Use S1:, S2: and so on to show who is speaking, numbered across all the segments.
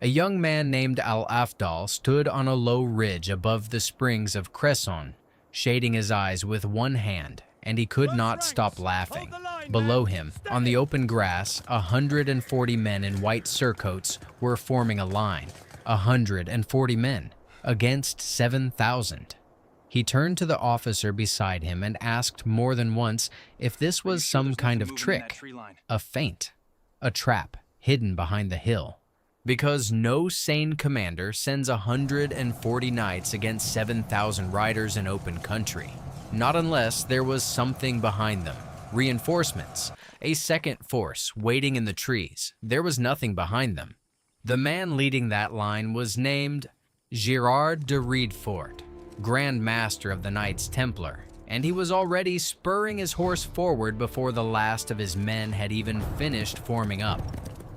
S1: A young man named Al-Afdal stood on a low ridge above the springs of Cresson, shading his eyes with one hand, and he could not stop laughing. Below him, on the open grass, 140 men in white surcoats were forming a line. 140 men against 7,000. He turned to the officer beside him and asked more than once if this was some kind of trick, a feint, a trap hidden behind the hill. Because no sane commander sends 140 knights against 7,000 riders in open country. Not unless there was something behind them. Reinforcements, a second force waiting in the trees. There was nothing behind them. The man leading that line was named Girard de Riedfort, Grand Master of the Knights Templar, and he was already spurring his horse forward before the last of his men had even finished forming up.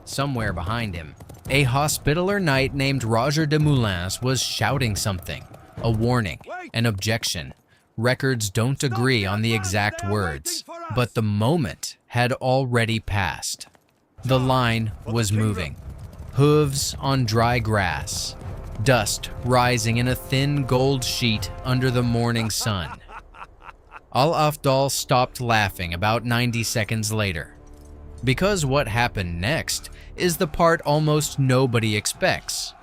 S1: Somewhere behind him, a Hospitaller knight named Roger de Moulins was shouting something, a warning, an objection. Records don't agree on the exact words, but the moment had already passed. The line was moving. Hooves on dry grass, dust rising in a thin gold sheet under the morning sun. Al-Afdal stopped laughing about 90 seconds later. Because what happened next is the part almost nobody expects.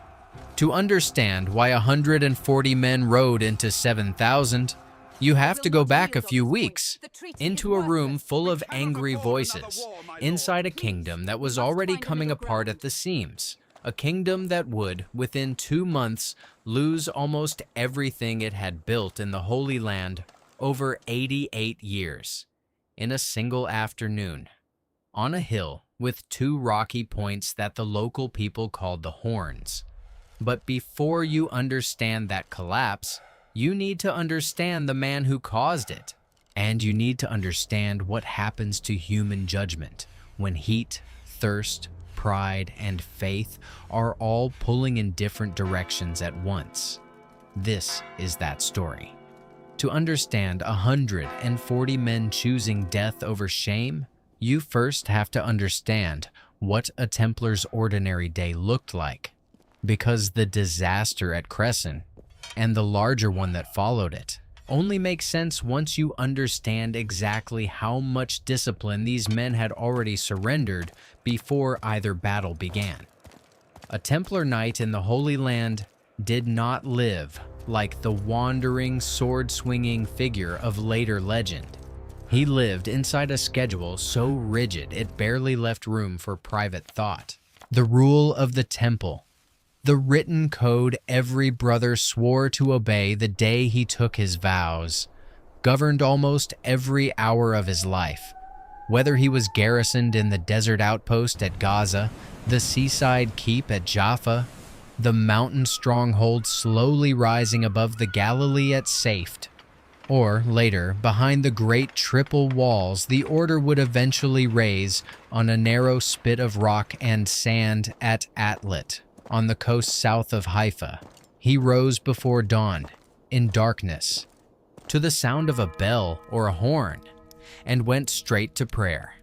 S1: To understand why 140 men rode into 7,000, you have to go back a few weeks, into a room full of angry voices, inside a kingdom that was already coming apart at the seams, a kingdom that would, within 2 months, lose almost everything it had built in the Holy Land over 88 years, in a single afternoon, on a hill with 2 rocky points that the local people called the Horns. But before you understand that collapse, you need to understand the man who caused it. And you need to understand what happens to human judgment when heat, thirst, pride, and faith are all pulling in different directions at once. This is that story. To understand 140 men choosing death over shame, you first have to understand what a Templar's ordinary day looked like. Because the disaster at Cresson, and the larger one that followed it, only makes sense once you understand exactly how much discipline these men had already surrendered before either battle began. A Templar knight in the Holy Land did not live like the wandering, sword-swinging figure of later legend. He lived inside a schedule so rigid it barely left room for private thought. The rule of the temple, the written code every brother swore to obey the day he took his vows, governed almost every hour of his life. Whether he was garrisoned in the desert outpost at Gaza, the seaside keep at Jaffa, the mountain stronghold slowly rising above the Galilee at Safed, or later, behind the great triple walls the order would eventually raise on a narrow spit of rock and sand at Atlit, on the coast south of Haifa. He rose before dawn, in darkness, to the sound of a bell or a horn, and went straight to prayer.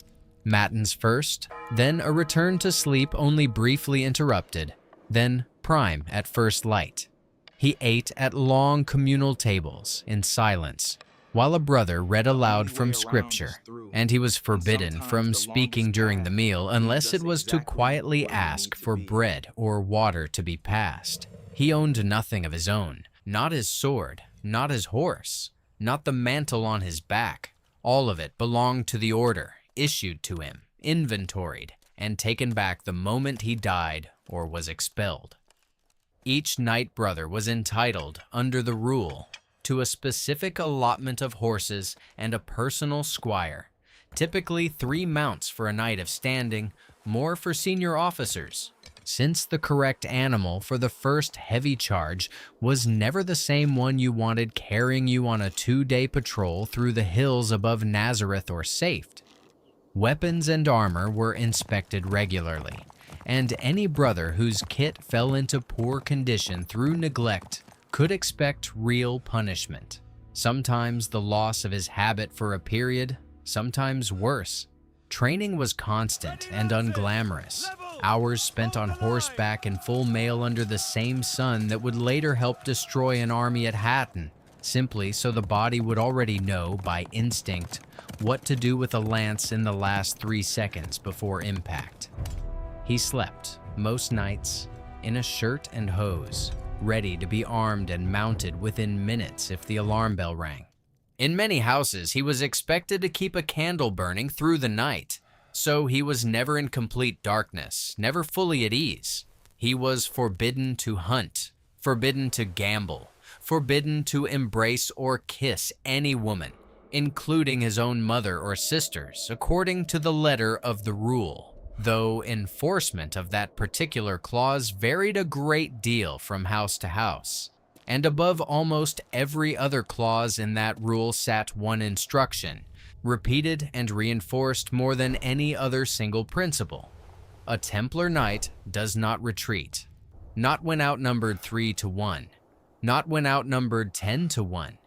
S1: Matins first, then a return to sleep only briefly interrupted, then prime at first light. He ate at long communal tables in silence, while a brother read aloud from scripture, and he was forbidden from speaking during the meal unless it was to quietly ask for bread or water to be passed. He owned nothing of his own, not his sword, not his horse, not the mantle on his back. All of it belonged to the order, issued to him, inventoried, and taken back the moment he died or was expelled. Each knight brother was entitled, under the rule, to a specific allotment of horses and a personal squire, typically 3 mounts for a knight of standing, more for senior officers, since the correct animal for the first heavy charge was never the same one you wanted carrying you on a 2-day patrol through the hills above Nazareth or Safed. Weapons and armor were inspected regularly, and any brother whose kit fell into poor condition through neglect could expect real punishment. Sometimes the loss of his habit for a period, sometimes worse. Training was constant and unglamorous. Hours spent on horseback in full mail under the same sun that would later help destroy an army at Hattin, simply so the body would already know by instinct what to do with a lance in the last 3 seconds before impact. He slept, most nights, in a shirt and hose, ready to be armed and mounted within minutes if the alarm bell rang. In many houses, he was expected to keep a candle burning through the night, so he was never in complete darkness, never fully at ease. He was forbidden to hunt, forbidden to gamble, forbidden to embrace or kiss any woman, including his own mother or sisters, according to the letter of the rule, though enforcement of that particular clause varied a great deal from house to house. And above almost every other clause in that rule sat one instruction, repeated and reinforced more than any other single principle. A Templar knight does not retreat, not when outnumbered 3 to 1, not when outnumbered 10 to 1.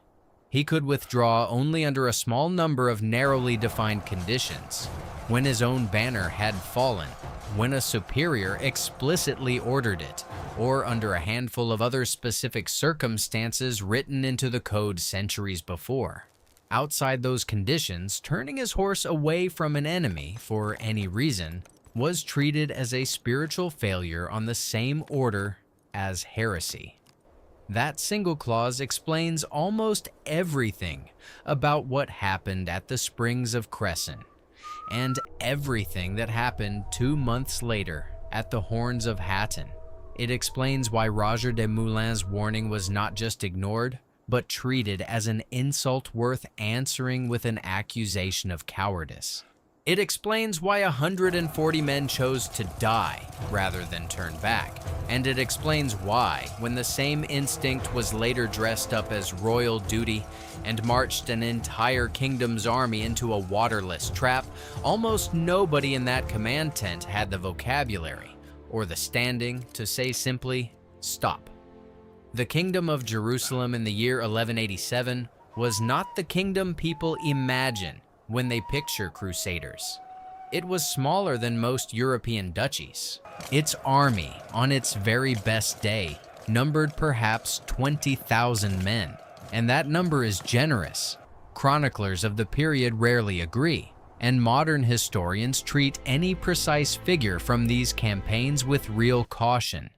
S1: He could withdraw only under a small number of narrowly defined conditions, when his own banner had fallen, when a superior explicitly ordered it, or under a handful of other specific circumstances written into the code centuries before. Outside those conditions, turning his horse away from an enemy for any reason was treated as a spiritual failure on the same order as heresy. That single clause explains almost everything about what happened at the Springs of Cresson, and everything that happened 2 months later at the Horns of Hattin. It explains why Roger de Moulin's warning was not just ignored, but treated as an insult worth answering with an accusation of cowardice. It explains why 140 men chose to die rather than turn back. And it explains why, when the same instinct was later dressed up as royal duty and marched an entire kingdom's army into a waterless trap, almost nobody in that command tent had the vocabulary or the standing to say simply, stop. The kingdom of Jerusalem in the year 1187 was not the kingdom people imagine when they picture crusaders. It was smaller than most European duchies. Its army, on its very best day, numbered perhaps 20,000 men, and that number is generous. Chroniclers of the period rarely agree, and modern historians treat any precise figure from these campaigns with real caution.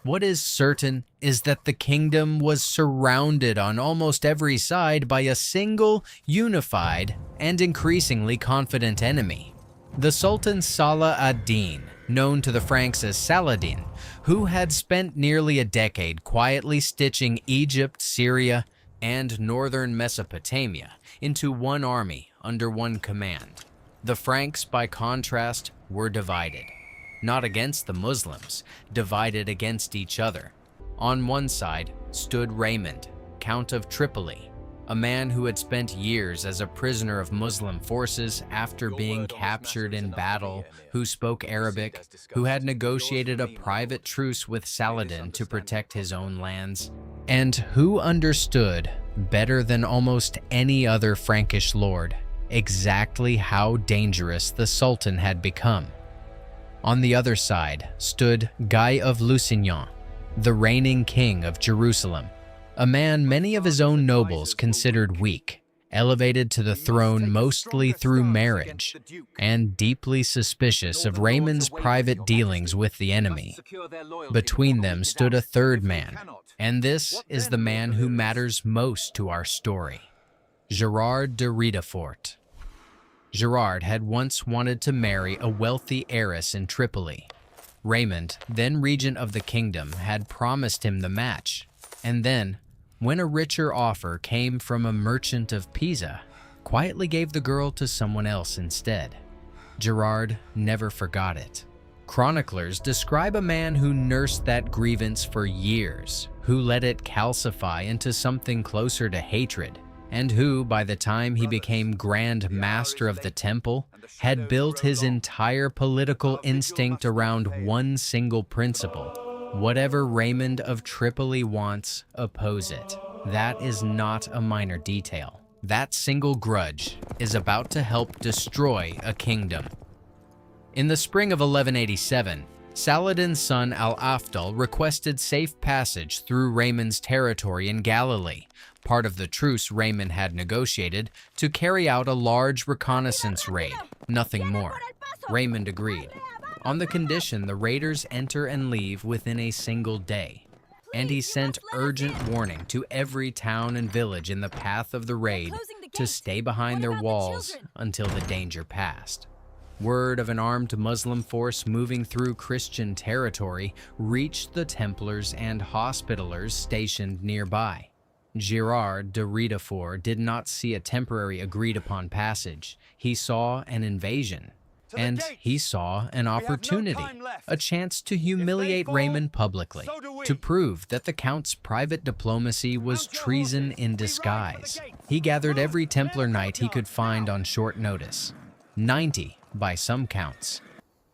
S1: What is certain is that the kingdom was surrounded on almost every side by a single, unified, and increasingly confident enemy. The Sultan Salah ad-Din, known to the Franks as Saladin, who had spent nearly a decade quietly stitching Egypt, Syria, and northern Mesopotamia into one army under one command. The Franks, by contrast, were divided. Not against the Muslims, divided against each other. On one side stood Raymond, Count of Tripoli, a man who had spent years as a prisoner of Muslim forces after being captured in battle, who spoke Arabic, who had negotiated a private truce with Saladin to protect his own lands, and who understood, better than almost any other Frankish lord, exactly how dangerous the Sultan had become. On the other side stood Guy of Lusignan, the reigning king of Jerusalem, a man many of his own nobles considered weak, elevated to the throne mostly through marriage, and deeply suspicious of Raymond's private dealings with the enemy. Between them stood a third man, and this is the man who matters most to our story, Gerard de Riedefort. Gerard had once wanted to marry a wealthy heiress in Tripoli. Raymond, then regent of the kingdom, had promised him the match, and then, when a richer offer came from a merchant of Pisa, quietly gave the girl to someone else instead. Gerard never forgot it. Chroniclers describe a man who nursed that grievance for years, who let it calcify into something closer to hatred, and who, by the time he became Grand Master of the Temple, had built his entire political instinct around one single principle. Whatever Raymond of Tripoli wants, oppose it. That is not a minor detail. That single grudge is about to help destroy a kingdom. In the spring of 1187, Saladin's son Al-Afdal requested safe passage through Raymond's territory in Galilee, part of the truce Raymond had negotiated, to carry out a large reconnaissance raid, nothing more. Raymond agreed, on the condition the raiders enter and leave within a single day. And he sent urgent warning to every town and village in the path of the raid to stay behind their walls until the danger passed. Word of an armed Muslim force moving through Christian territory reached the Templars and Hospitallers stationed nearby. Girard de Riedefort did not see a temporary agreed-upon passage. He saw an invasion. And he saw an opportunity, a chance to humiliate Raymond publicly, to prove that the Count's private diplomacy was treason in disguise. He gathered every Templar knight he could find on short notice, 90 by some counts.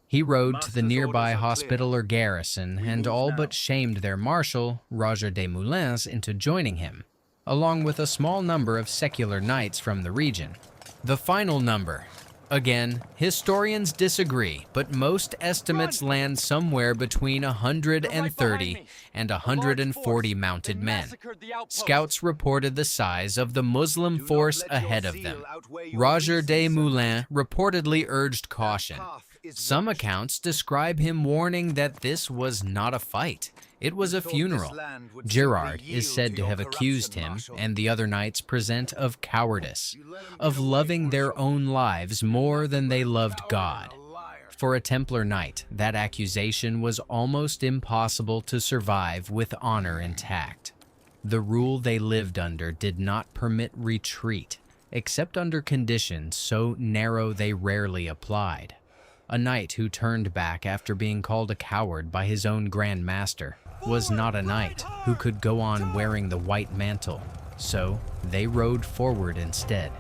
S1: He rode to the nearby Hospitaller garrison and all but shamed their marshal, Roger de Moulins, into joining him, along with a small number of secular knights from the region. The final number. Again, historians disagree, but most estimates land somewhere between 130 and 140 mounted men. Scouts reported the size of the Muslim force ahead of them. Roger de Moulins reportedly urged caution. Some accounts describe him warning that this was not a fight. It was a funeral. Girard is said to have accused him and the other knights present of cowardice, of loving their own lives more than they loved God. For a Templar knight, that accusation was almost impossible to survive with honor intact. The rule they lived under did not permit retreat, except under conditions so narrow they rarely applied. A knight who turned back after being called a coward by his own Grand Master was not a knight who could go on wearing the white mantle, so they rode forward instead,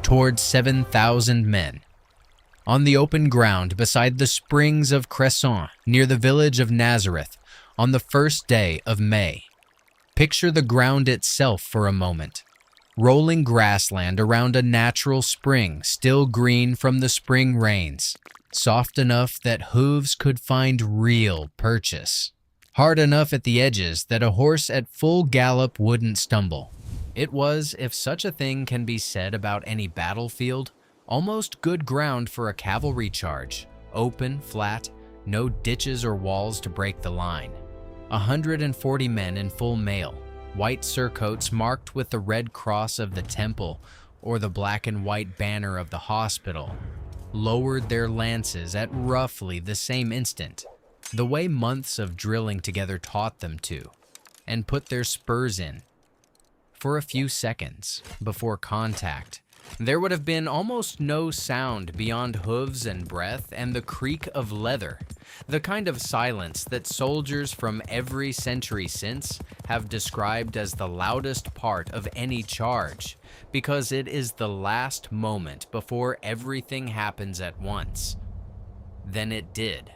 S1: towards 7,000 men. On the open ground beside the springs of Cresson, near the village of Nazareth, on the first day of May. Picture the ground itself for a moment. Rolling grassland around a natural spring, still green from the spring rains, soft enough that hooves could find real purchase, hard enough at the edges that a horse at full gallop wouldn't stumble. It was, if such a thing can be said about any battlefield, almost good ground for a cavalry charge, open, flat, no ditches or walls to break the line. 140 men in full mail, white surcoats marked with the red cross of the temple or the black and white banner of the hospital, lowered their lances at roughly the same instant, the way months of drilling together taught them to, and put their spurs in. For a few seconds, before contact, there would have been almost no sound beyond hooves and breath and the creak of leather, the kind of silence that soldiers from every century since have described as the loudest part of any charge, because it is the last moment before everything happens at once. Then it did.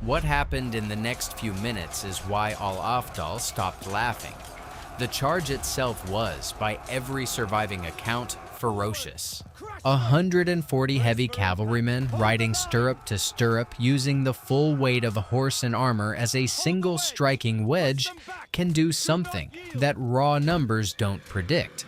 S1: What happened in the next few minutes is why Al-Afdal stopped laughing. The charge itself was, by every surviving account, ferocious. 140 heavy cavalrymen riding stirrup to stirrup, using the full weight of a horse and armor as a single striking wedge, can do something that raw numbers don't predict.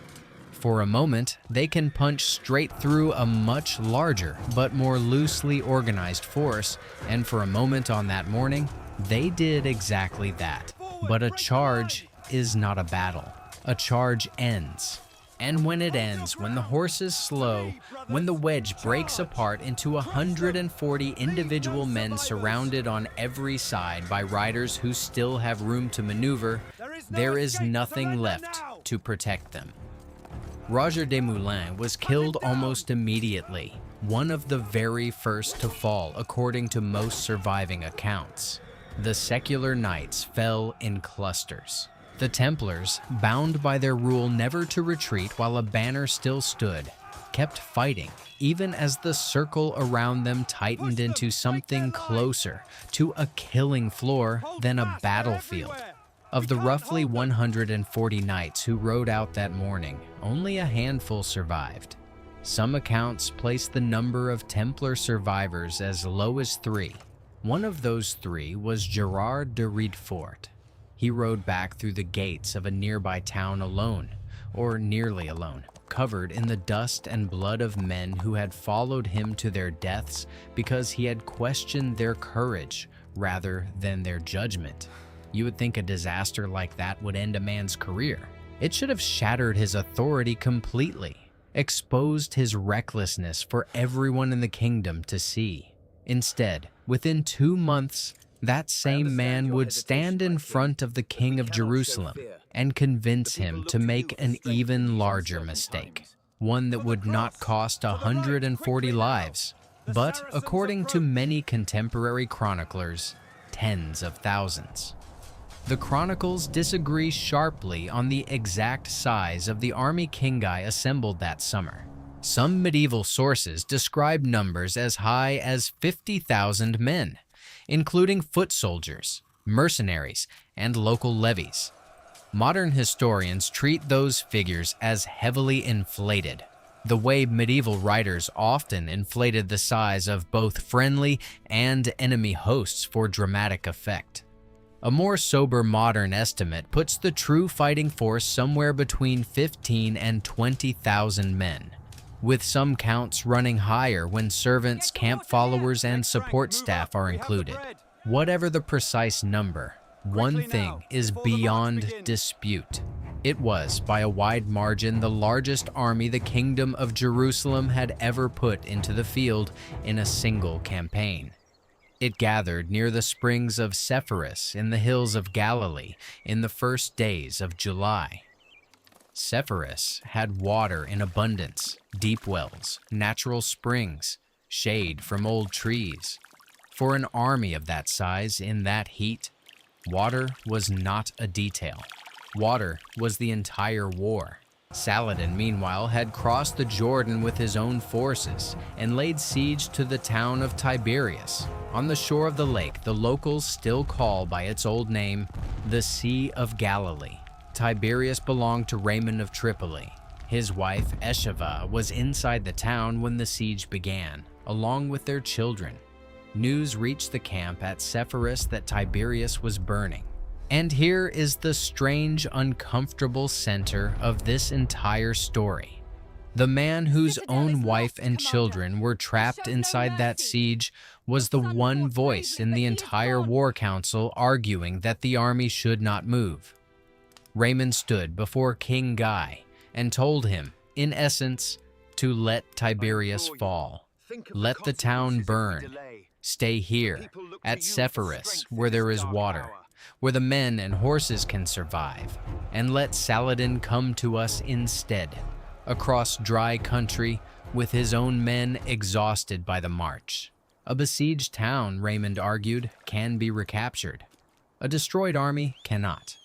S1: For a moment, they can punch straight through a much larger but more loosely organized force, and for a moment on that morning, they did exactly that. But a charge is not a battle. A charge ends. And when it ends, when the horses slow, when the wedge breaks apart into 140 individual men surrounded on every side by riders who still have room to maneuver, there is nothing left to protect them. Roger de Moulins was killed almost immediately, one of the very first to fall according to most surviving accounts. The secular knights fell in clusters. The Templars, bound by their rule never to retreat while a banner still stood, kept fighting, even as the circle around them tightened into something closer to a killing floor than a battlefield. Of the roughly 140 knights who rode out that morning, only a handful survived. Some accounts place the number of Templar survivors as low as 3. One of those three was Gerard de Riedfort. He rode back through the gates of a nearby town alone, or nearly alone, covered in the dust and blood of men who had followed him to their deaths because he had questioned their courage rather than their judgment. You would think a disaster like that would end a man's career. It should have shattered his authority completely, exposed his recklessness for everyone in the kingdom to see. Instead, within 2 months, that same man would stand in front of the king of Jerusalem and convince him to make an even larger mistake, one that would not cost 140 lives, but, according to many contemporary chroniclers, tens of thousands. The chronicles disagree sharply on the exact size of the army Kingai assembled that summer. Some medieval sources describe numbers as high as 50,000 men, including foot soldiers, mercenaries, and local levies. Modern historians treat those figures as heavily inflated, the way medieval writers often inflated the size of both friendly and enemy hosts for dramatic effect. A more sober modern estimate puts the true fighting force somewhere between 15 and 20,000 men, with some counts running higher when servants, camp followers, and support staff are included. Whatever the precise number, one thing is beyond dispute. It was, by a wide margin, the largest army the Kingdom of Jerusalem had ever put into the field in a single campaign. It gathered near the springs of Sepphoris in the hills of Galilee in the first days of July. Sepphoris had water in abundance, deep wells, natural springs, shade from old trees. For an army of that size in that heat, water was not a detail. Water was the entire war. Saladin, meanwhile, had crossed the Jordan with his own forces and laid siege to the town of Tiberias. On the shore of the lake, the locals still call by its old name, the Sea of Galilee. Tiberias belonged to Raymond of Tripoli. His wife, Esheva, was inside the town when the siege began, along with their children. News reached the camp at Sepphoris that Tiberias was burning. And here is the strange, uncomfortable center of this entire story. The man whose own wife and children were trapped inside that siege was the one voice in the entire war council arguing that the army should not move. Raymond stood before King Guy and told him, in essence, to let Tiberias fall. Let the town burn. Stay here, at Sepphoris, where there is water, where the men and horses can survive, and let Saladin come to us instead, across dry country with his own men exhausted by the march. A besieged town, Raymond argued, can be recaptured. A destroyed army cannot.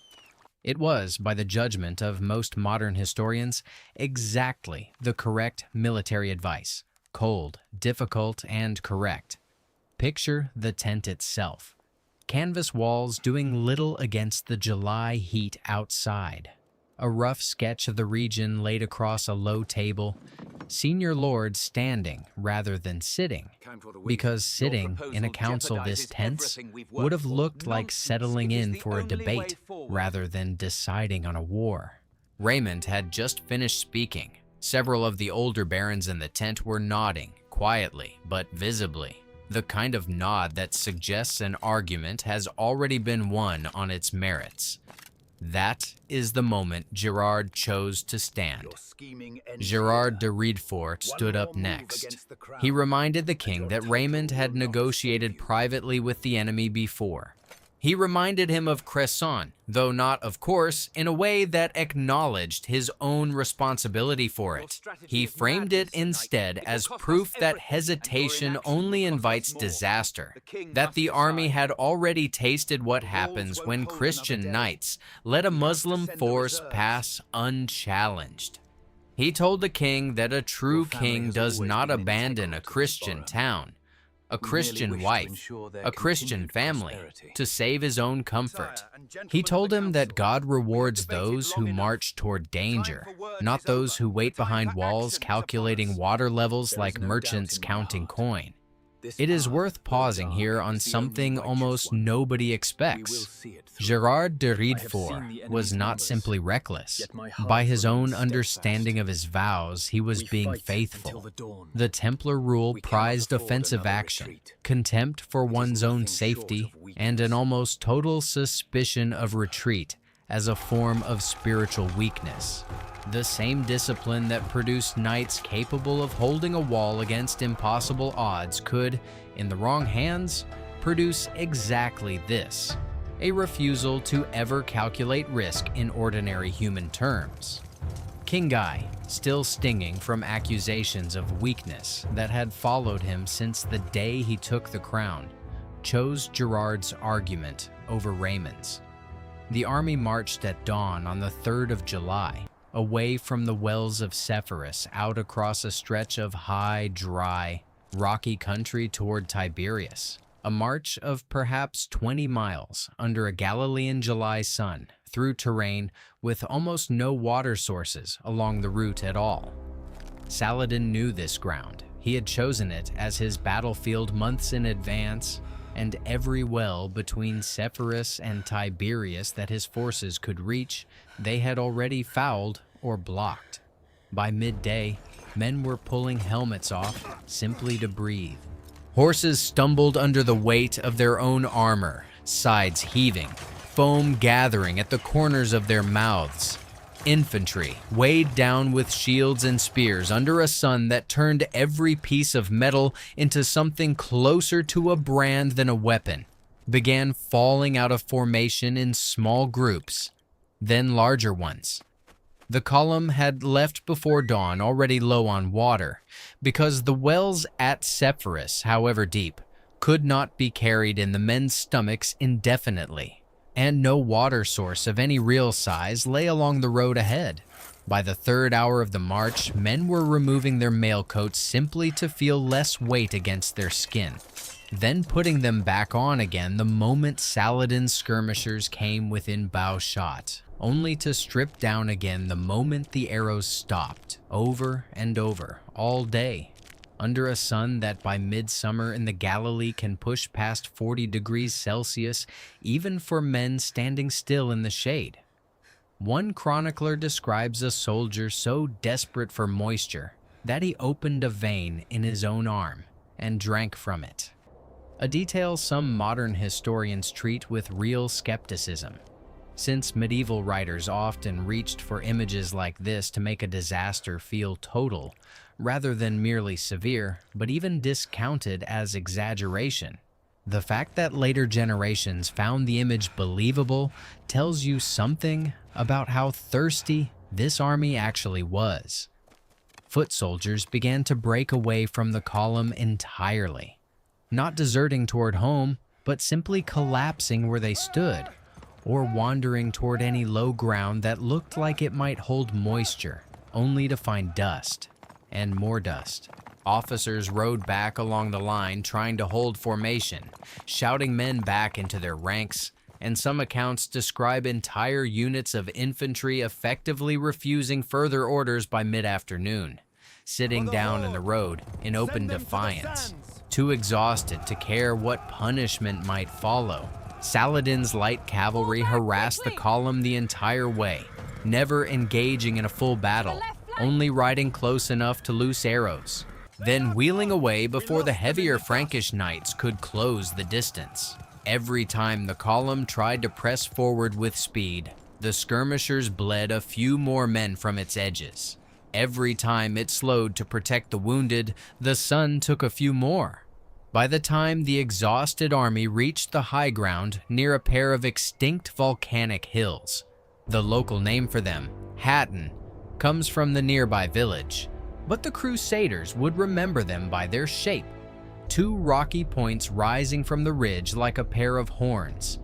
S1: It was, by the judgment of most modern historians, exactly the correct military advice. Cold, difficult, and correct. Picture the tent itself. Canvas walls doing little against the July heat outside. A rough sketch of the region laid across a low table. Senior lords standing rather than sitting, because sitting in a council this tense would have looked like settling in for a debate rather than deciding on a war. Raymond had just finished speaking. Several of the older barons in the tent were nodding, quietly but visibly. The kind of nod that suggests an argument has already been won on its merits. That is the moment Gerard chose to stand. Gerard de Riedfort stood up next. He reminded the king that Raymond had negotiated privately with the enemy before. He reminded him of Cresson, though not, of course, in a way that acknowledged his own responsibility for it. He framed it instead as proof that hesitation only invites disaster, that the army had already tasted what happens when Christian knights let a Muslim force pass unchallenged. He told the king that a true king does not abandon a Christian town, a Christian wife, a Christian family, to save his own comfort. He told him that God rewards those who march toward danger, not those who wait behind walls calculating water levels like merchants counting coin. It is worth pausing here on something almost nobody expects. Gerard de Riedfort was not simply reckless. By his own understanding of his vows, he was being faithful. The Templar rule prized offensive action, contempt for one's own safety, and an almost total suspicion of retreat as a form of spiritual weakness. The same discipline that produced knights capable of holding a wall against impossible odds could, in the wrong hands, produce exactly this: a refusal to ever calculate risk in ordinary human terms. King Guy, still stinging from accusations of weakness that had followed him since the day he took the crown, chose Gerard's argument over Raymond's. The army marched at dawn on the 3rd of July, away from the wells of Sepphoris out across a stretch of high, dry, rocky country toward Tiberias. A march of perhaps 20 miles under a Galilean July sun through terrain with almost no water sources along the route at all. Saladin knew this ground. He had chosen it as his battlefield months in advance, and every well between Sepphoris and Tiberias that his forces could reach, they had already fouled or blocked. By midday, men were pulling helmets off simply to breathe. Horses stumbled under the weight of their own armor, sides heaving, foam gathering at the corners of their mouths. Infantry, weighed down with shields and spears under a sun that turned every piece of metal into something closer to a brand than a weapon, began falling out of formation in small groups, then larger ones. The column had left before dawn already low on water, because the wells at Sepphoris, however deep, could not be carried in the men's stomachs indefinitely, and no water source of any real size lay along the road ahead. By the 3rd hour of the march, men were removing their mail coats simply to feel less weight against their skin, then putting them back on again the moment Saladin's skirmishers came within bow shot, only to strip down again the moment the arrows stopped, over and over, all day, under a sun that by midsummer in the Galilee can push past 40 degrees Celsius, even for men standing still in the shade. One chronicler describes a soldier so desperate for moisture that he opened a vein in his own arm and drank from it, a detail some modern historians treat with real skepticism, since medieval writers often reached for images like this to make a disaster feel total, rather than merely severe, but even discounted as exaggeration. The fact that later generations found the image believable tells you something about how thirsty this army actually was. Foot soldiers began to break away from the column entirely, not deserting toward home, but simply collapsing where they stood, or wandering toward any low ground that looked like it might hold moisture, only to find dust. And more dust. Officers rode back along the line trying to hold formation, shouting men back into their ranks, and some accounts describe entire units of infantry effectively refusing further orders by mid-afternoon, sitting down in the road in open defiance, too exhausted to care what punishment might follow. Saladin's light cavalry harassed the column the entire way, never engaging in a full battle, only riding close enough to loose arrows, then wheeling away before the heavier Frankish knights could close the distance. Every time the column tried to press forward with speed, the skirmishers bled a few more men from its edges. Every time it slowed to protect the wounded, the sun took a few more. By the time the exhausted army reached the high ground near a pair of extinct volcanic hills, the local name for them, Hatton, comes from the nearby village, but the Crusaders would remember them by their shape, 2 rocky points rising from the ridge like a pair of horns.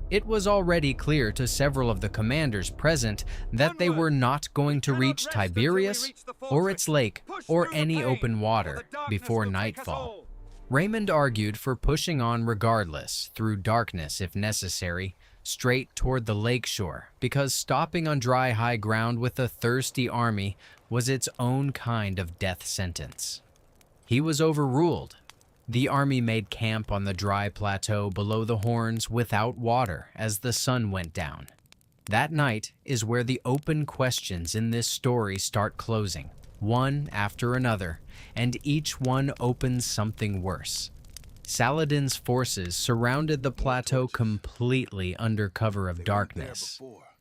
S1: It was already clear to several of the commanders present that they were not going to reach Tiberias or its lake or any open water before nightfall. Raymond argued for pushing on regardless, through darkness if necessary, straight toward the lakeshore, because stopping on dry high ground with a thirsty army was its own kind of death sentence. He was overruled. The army made camp on the dry plateau below the horns without water as the sun went down. That night is where the open questions in this story start closing, one after another, and each one opens something worse. Saladin's forces surrounded the plateau completely under cover of darkness.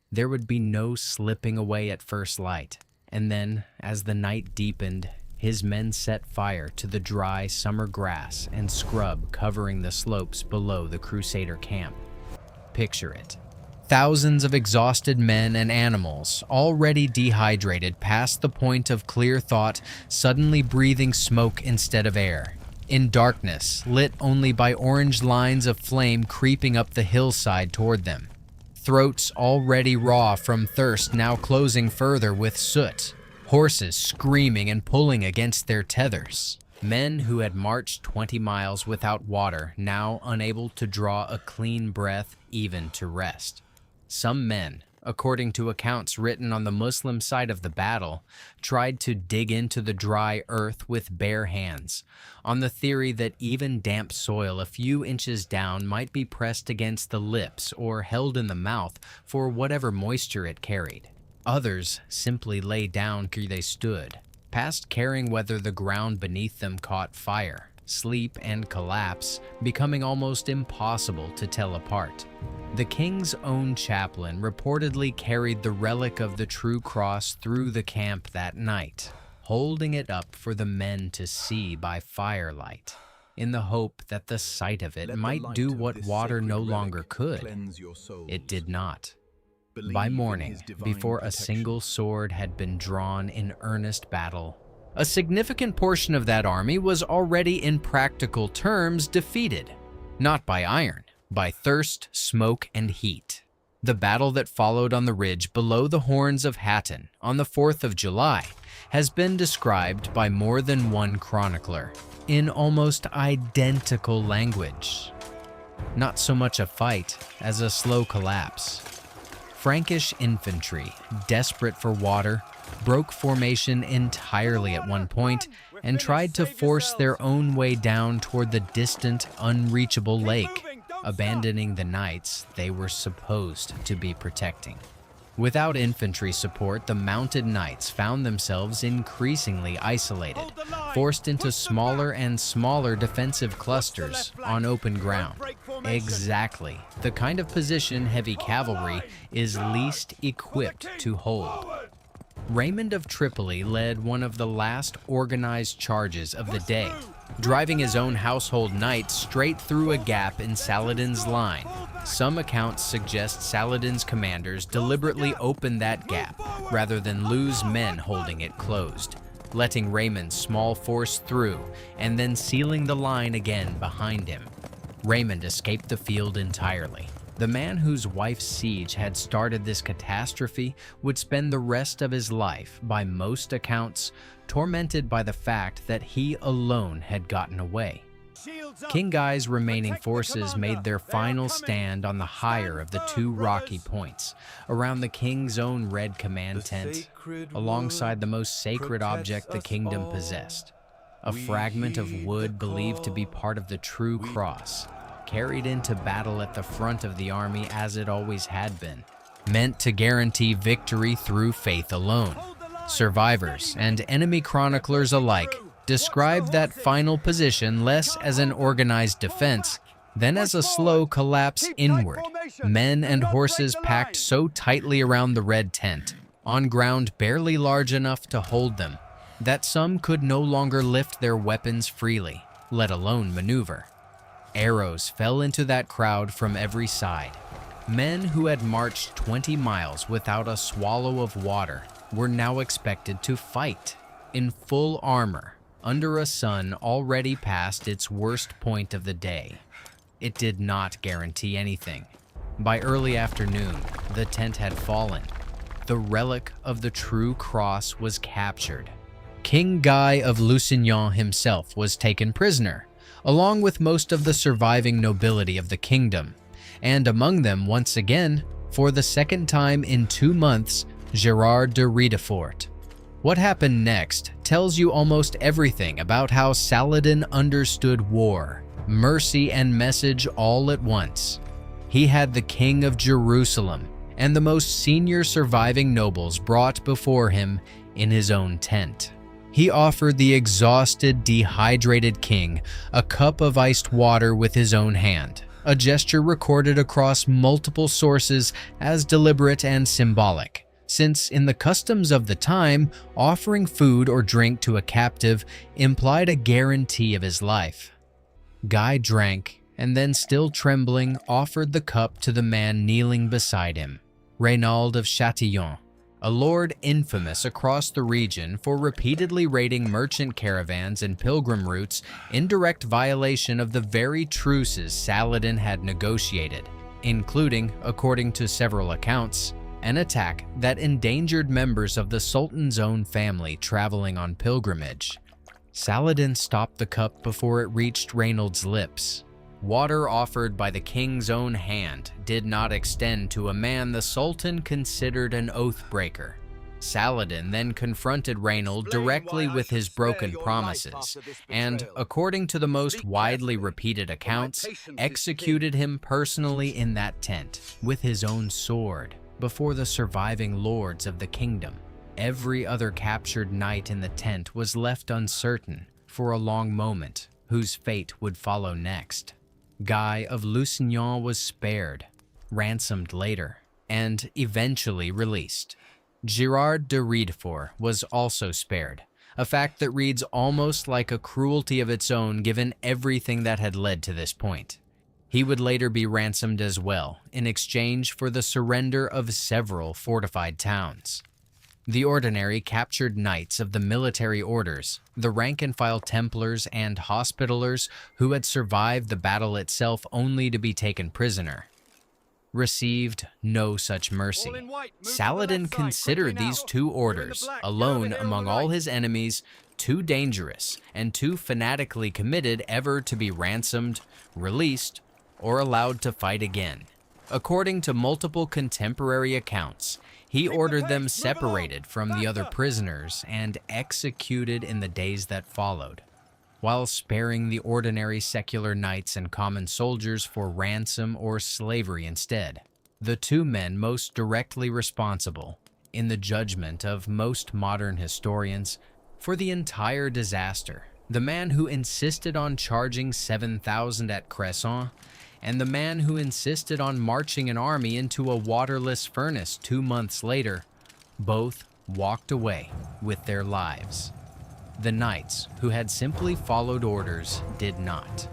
S1: There would be no slipping away at first light, and then, as the night deepened, his men set fire to the dry summer grass and scrub covering the slopes below the Crusader camp. Picture it. Thousands of exhausted men and animals, already dehydrated past the point of clear thought, suddenly breathing smoke instead of air. In darkness, lit only by orange lines of flame creeping up the hillside toward them. Throats already raw from thirst now closing further with soot. Horses screaming and pulling against their tethers. Men who had marched 20 miles without water now unable to draw a clean breath even to rest. Some men, according to accounts written on the Muslim side of the battle, tried to dig into the dry earth with bare hands, on the theory that even damp soil a few inches down might be pressed against the lips or held in the mouth for whatever moisture it carried. Others simply lay down where they stood, past caring whether the ground beneath them caught fire, sleep, and collapse, becoming almost impossible to tell apart. The king's own chaplain reportedly carried the relic of the true cross through the camp that night, holding it up for the men to see by firelight, in the hope that the sight of it might do what water no longer could. It did not. By morning, before a single sword had been drawn in earnest battle, a significant portion of that army was already in practical terms defeated, not by iron, by thirst, smoke, and heat. The battle that followed on the ridge below the Horns of Hattin on the 4th of July has been described by more than one chronicler in almost identical language. Not so much a fight as a slow collapse. Frankish infantry, desperate for water, broke formation entirely at one point and tried to force their own way down toward the distant, unreachable lake, abandoning the knights they were supposed to be protecting. Without infantry support, the mounted knights found themselves increasingly isolated, forced into smaller and smaller defensive clusters on open ground. Exactly the kind of position heavy cavalry is least equipped to hold. Raymond of Tripoli led one of the last organized charges of the day, driving his own household knights straight through a gap in Saladin's line. Some accounts suggest Saladin's commanders deliberately opened that gap rather than lose men holding it closed, letting Raymond's small force through and then sealing the line again behind him. Raymond escaped the field entirely. The man whose wife's siege had started this catastrophe would spend the rest of his life, by most accounts, tormented by the fact that he alone had gotten away. King Guy's remaining forces made their final stand on the higher of the two rocky points, around the king's own red command tent, alongside the most sacred object the kingdom possessed, a fragment of wood believed to be part of the true cross, carried into battle at the front of the army as it always had been, meant to guarantee victory through faith alone. Survivors and enemy chroniclers alike described that final position less as an organized defense than as a slow collapse inward, men and horses packed so tightly around the red tent, on ground barely large enough to hold them, that some could no longer lift their weapons freely, let alone maneuver. Arrows fell into that crowd from every side. Men who had marched 20 miles without a swallow of water were now expected to fight, in full armor, under a sun already past its worst point of the day. It did not guarantee anything. By early afternoon, the tent had fallen. The relic of the true cross was captured. King Guy of Lusignan himself was taken prisoner, along with most of the surviving nobility of the kingdom, and among them, once again, for the second time in 2 months, Gerard de Riedefort. What happened next tells you almost everything about how Saladin understood war, mercy, and message all at once. He had the king of Jerusalem and the most senior surviving nobles brought before him in his own tent. He offered the exhausted, dehydrated king a cup of iced water with his own hand, a gesture recorded across multiple sources as deliberate and symbolic, since in the customs of the time, offering food or drink to a captive implied a guarantee of his life. Guy drank, and then, still trembling, offered the cup to the man kneeling beside him, Reynaud of Châtillon, a lord infamous across the region for repeatedly raiding merchant caravans and pilgrim routes in direct violation of the very truces Saladin had negotiated, including, according to several accounts, an attack that endangered members of the Sultan's own family traveling on pilgrimage. Saladin stopped the cup before it reached Reynaud's lips. Water offered by the king's own hand did not extend to a man the Sultan considered an oath-breaker. Saladin then confronted Reynaud directly with his broken promises, and, according to the most widely repeated accounts, executed him personally in that tent with his own sword before the surviving lords of the kingdom. Every other captured knight in the tent was left uncertain for a long moment whose fate would follow next. Guy of Lusignan was spared, ransomed later, and eventually released. Girard de Riedefort was also spared, a fact that reads almost like a cruelty of its own given everything that had led to this point. He would later be ransomed as well, in exchange for the surrender of several fortified towns. The ordinary captured knights of the military orders, the rank-and-file Templars and Hospitallers who had survived the battle itself only to be taken prisoner, received no such mercy. Saladin considered these two orders, alone among all his enemies, too dangerous and too fanatically committed ever to be ransomed, released, or allowed to fight again. According to multiple contemporary accounts, he ordered them separated from the other prisoners and executed in the days that followed, while sparing the ordinary secular knights and common soldiers for ransom or slavery instead. The two men most directly responsible, in the judgment of most modern historians, for the entire disaster, the man who insisted on charging 7,000 at Cresson, and the man who insisted on marching an army into a waterless furnace 2 months later, both walked away with their lives. The knights, who had simply followed orders, did not.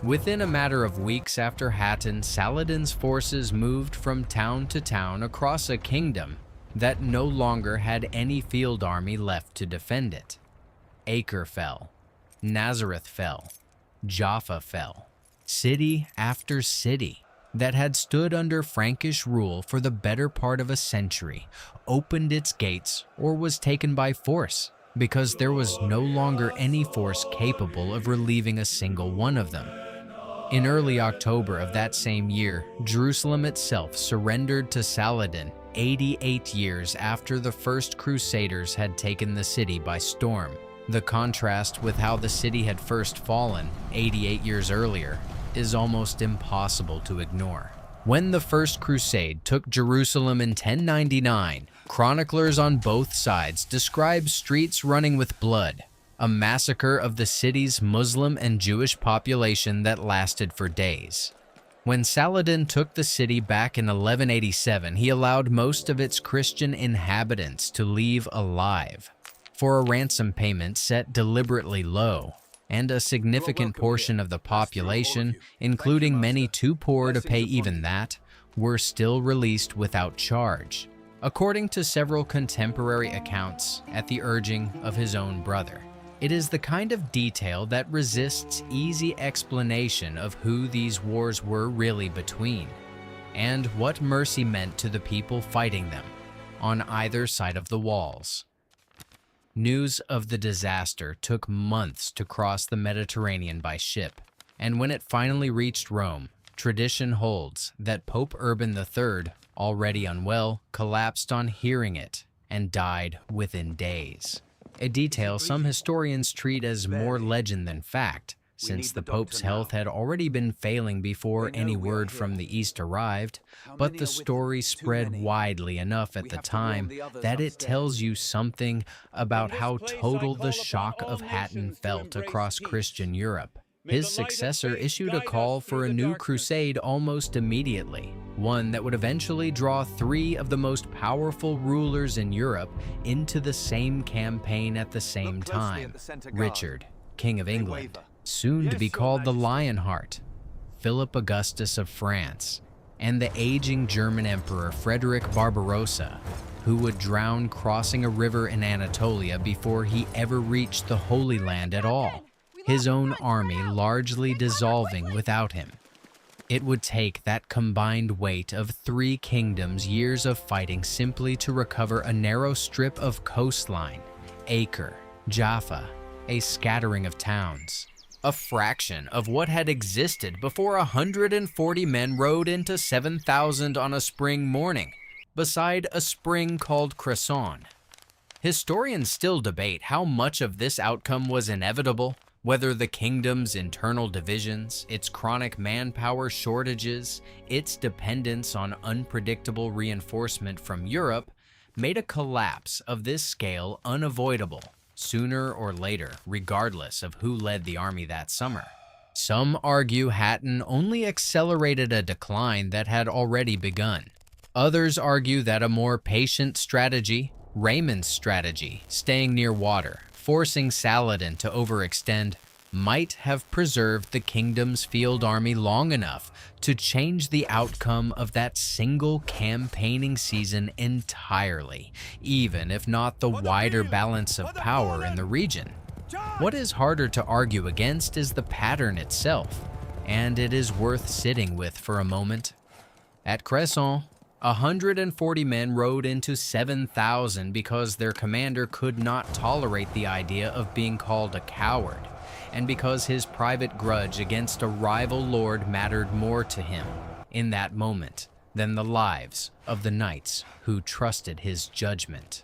S1: Within a matter of weeks after Hattin, Saladin's forces moved from town to town across a kingdom that no longer had any field army left to defend it. Acre fell, Nazareth fell, Jaffa fell. City after city that had stood under Frankish rule for the better part of a century opened its gates or was taken by force because there was no longer any force capable of relieving a single one of them. In early October of that same year, Jerusalem itself surrendered to Saladin 88 years after the first Crusaders had taken the city by storm. The contrast with how the city had first fallen 88 years earlier is almost impossible to ignore. When the First Crusade took Jerusalem in 1099, chroniclers on both sides describe streets running with blood, a massacre of the city's Muslim and Jewish population that lasted for days. When Saladin took the city back in 1187, he allowed most of its Christian inhabitants to leave alive, for a ransom payment set deliberately low, and a significant portion of the population, including many too poor to pay even that, were still released without charge, according to several contemporary accounts at the urging of his own brother. It is the kind of detail that resists easy explanation of who these wars were really between, and what mercy meant to the people fighting them on either side of the walls. News of the disaster took months to cross the Mediterranean by ship, and when it finally reached Rome, tradition holds that Pope Urban III, already unwell, collapsed on hearing it and died within days. A detail some historians treat as more legend than fact, since the Pope's health had already been failing before any word from the East arrived, but the story spread widely enough at the time that it tells you something about how total the shock of Hatton felt across Christian Europe. His successor issued a call for a new crusade almost immediately, one that would eventually draw three of the most powerful rulers in Europe into the same campaign at the same time: Richard, King of England, soon to be called the Lionheart, Philip Augustus of France, and the aging German Emperor Frederick Barbarossa, who would drown crossing a river in Anatolia before he ever reached the Holy Land at all, his own army largely dissolving without him. It would take that combined weight of three kingdoms' years of fighting simply to recover a narrow strip of coastline, Acre, Jaffa, a scattering of towns, a fraction of what had existed before 140 men rode into 7,000 on a spring morning, beside a spring called Cresson. Historians still debate how much of this outcome was inevitable, whether the kingdom's internal divisions, its chronic manpower shortages, its dependence on unpredictable reinforcement from Europe, made a collapse of this scale unavoidable, sooner or later, regardless of who led the army that summer. Some argue Hatton only accelerated a decline that had already begun. Others argue that a more patient strategy, Raymond's strategy, staying near water, forcing Saladin to overextend, might have preserved the kingdom's field army long enough to change the outcome of that single campaigning season entirely, even if not the wider balance of power in the region. What is harder to argue against is the pattern itself, and it is worth sitting with for a moment. At Cresson, 140 men rode into 7,000 because their commander could not tolerate the idea of being called a coward, and because his private grudge against a rival lord mattered more to him in that moment than the lives of the knights who trusted his judgment.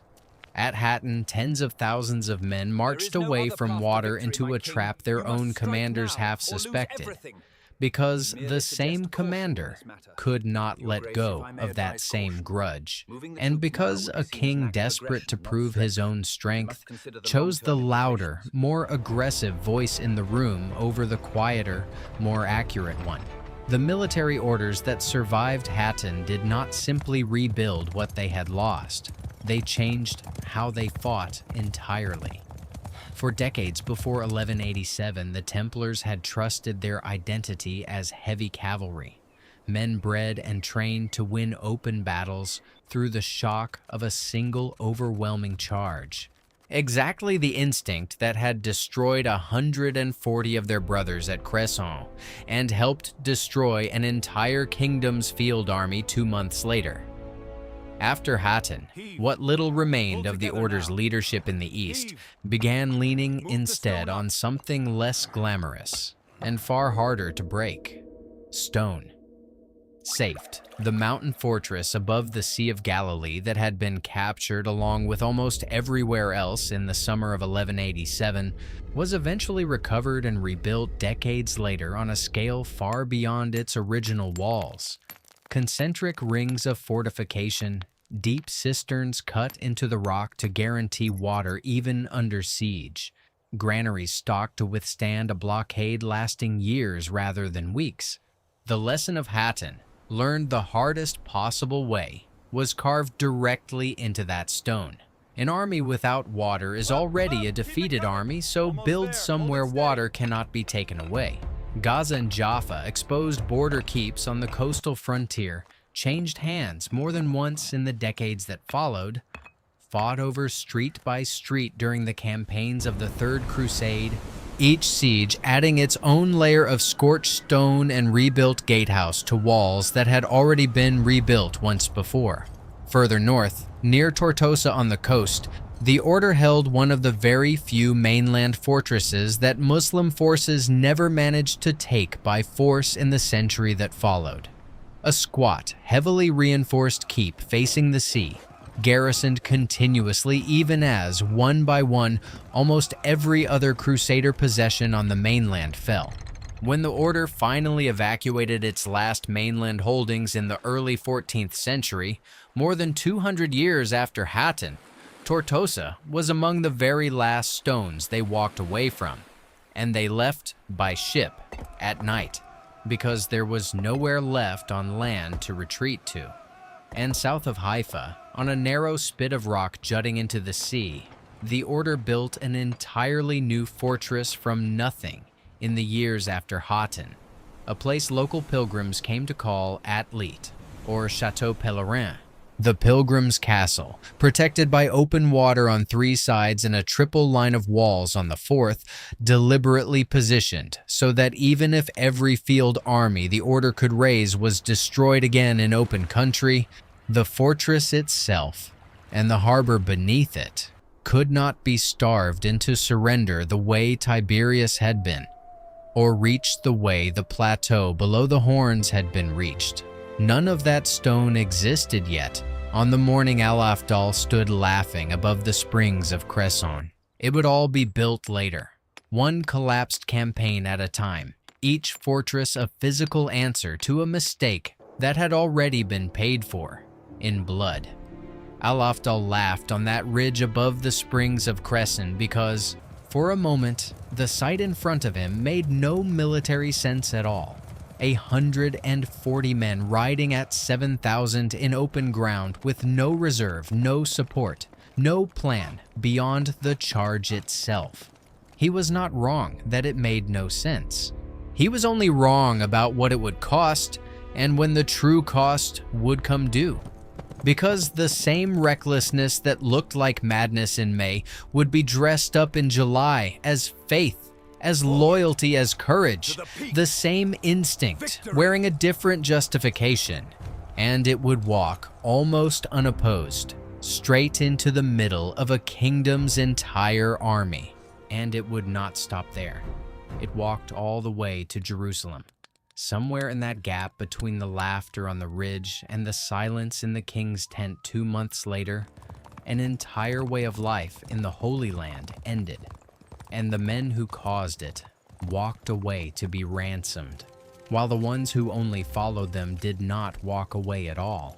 S1: At Hatton, tens of thousands of men marched away from water into a trap their own commanders half suspected, because the same commander could not let go of that same grudge, and because a king desperate to prove his own strength chose the louder, more aggressive voice in the room over the quieter, more accurate one. The military orders that survived Hatton did not simply rebuild what they had lost. They changed how they fought entirely. For decades before 1187, the Templars had trusted their identity as heavy cavalry, men bred and trained to win open battles through the shock of a single overwhelming charge. Exactly the instinct that had destroyed 140 of their brothers at Cresson and helped destroy an entire kingdom's field army 2 months later. After Hatton, what little remained of the order's leadership in the east began leaning instead on something less glamorous and far harder to break: stone. Safed, the mountain fortress above the Sea of Galilee that had been captured along with almost everywhere else in the summer of 1187, was eventually recovered and rebuilt decades later on a scale far beyond its original walls. Concentric rings of fortification, deep cisterns cut into the rock to guarantee water even under siege, granaries stocked to withstand a blockade lasting years rather than weeks. The lesson of Hatton, learned the hardest possible way, was carved directly into that stone. An army without water is already a defeated army, so build somewhere water cannot be taken away. Gaza and Jaffa, exposed border keeps on the coastal frontier, changed hands more than once in the decades that followed, fought over street by street during the campaigns of the Third Crusade, each siege adding its own layer of scorched stone and rebuilt gatehouse to walls that had already been rebuilt once before. Further north, near Tortosa on the coast, the order held one of the very few mainland fortresses that Muslim forces never managed to take by force in the century that followed. A squat, heavily reinforced keep facing the sea, garrisoned continuously even as, one by one, almost every other Crusader possession on the mainland fell. When the order finally evacuated its last mainland holdings in the early 14th century, more than 200 years after Hattin, Tortosa was among the very last stones they walked away from, and they left by ship at night because there was nowhere left on land to retreat to. And south of Haifa, on a narrow spit of rock jutting into the sea, the order built an entirely new fortress from nothing in the years after Hattin, a place local pilgrims came to call Atlit, or Chateau Pèlerin, the Pilgrim's Castle, protected by open water on 3 sides and a triple line of walls on the 4th, deliberately positioned so that even if every field army the order could raise was destroyed again in open country, the fortress itself and the harbor beneath it could not be starved into surrender the way Tiberias had been, or reached the way the plateau below the horns had been reached. None of that stone existed yet on the morning Al-Afdal stood laughing above the springs of Cresson. It would all be built later, one collapsed campaign at a time, each fortress a physical answer to a mistake that had already been paid for in blood. Al-Afdal laughed on that ridge above the springs of Cresson because, for a moment, the sight in front of him made no military sense at all. 140 men riding at 7,000 in open ground with no reserve, no support, no plan beyond the charge itself. He was not wrong that it made no sense. He was only wrong about what it would cost and when the true cost would come due. Because the same recklessness that looked like madness in May would be dressed up in July as faith, as loyalty, as courage, the same instinct, wearing a different justification, and it would walk, almost unopposed, straight into the middle of a kingdom's entire army. And it would not stop there. It walked all the way to Jerusalem. Somewhere in that gap between the laughter on the ridge and the silence in the king's tent 2 months later, an entire way of life in the Holy Land ended. And the men who caused it walked away to be ransomed, while the ones who only followed them did not walk away at all.